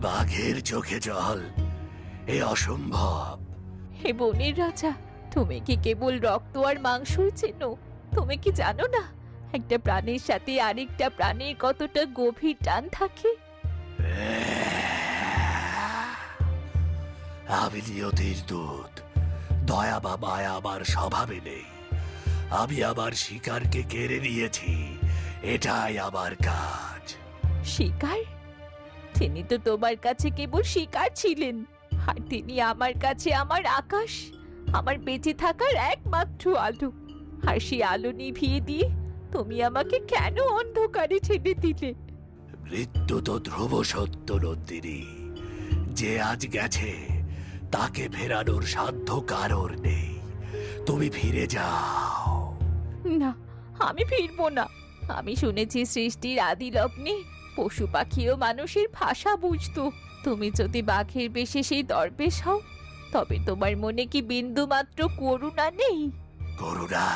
বাঘের চোখে জল, এ অসম্ভব। হে বনের রাজা, তুমি কি কেবল রক্ত আর মাংসই চেনো? তুমি কি জানো না একটা প্রাণীর সাথে আরেকটা প্রাণীর কতটা গভীর টান থাকে? আমি নিয়তির দূত, দয়া বা মায়া আমার স্বভাবে নেই। আমি আমার শিকারকে কেড়ে নিয়েছি, এটাই আমার কাজ। শিকার? তিনি তো তোমার কাছে কেবল শিকার ছিলেন, আর তিনি আমার কাছে আমার আকাশ, আমার বেঁচে থাকার একমাত্র আলো। আর সেই আলো নিভিয়ে দিয়ে তুমি আমাকে কেন অন্ধকারে ছেড়ে দিলে? মৃত্যু তো ধ্রুব সত্য, নন্দিনী। যে আজ গেছে তাকে ফেরানোর সাধ্য কারোর নেই। তুমি ফিরে যাও। না, আমি ফিরবো না। আমি শুনেছি সৃষ্টির আদি লগ্নে পশু পাখি ও মানুষের ভাষা বুঝতো। তুমি যদি বাঘের বেশে সেই দরবেশ হও, তবে তোমার মনে কি বিন্দু মাত্র করুণা নেই? করুণা?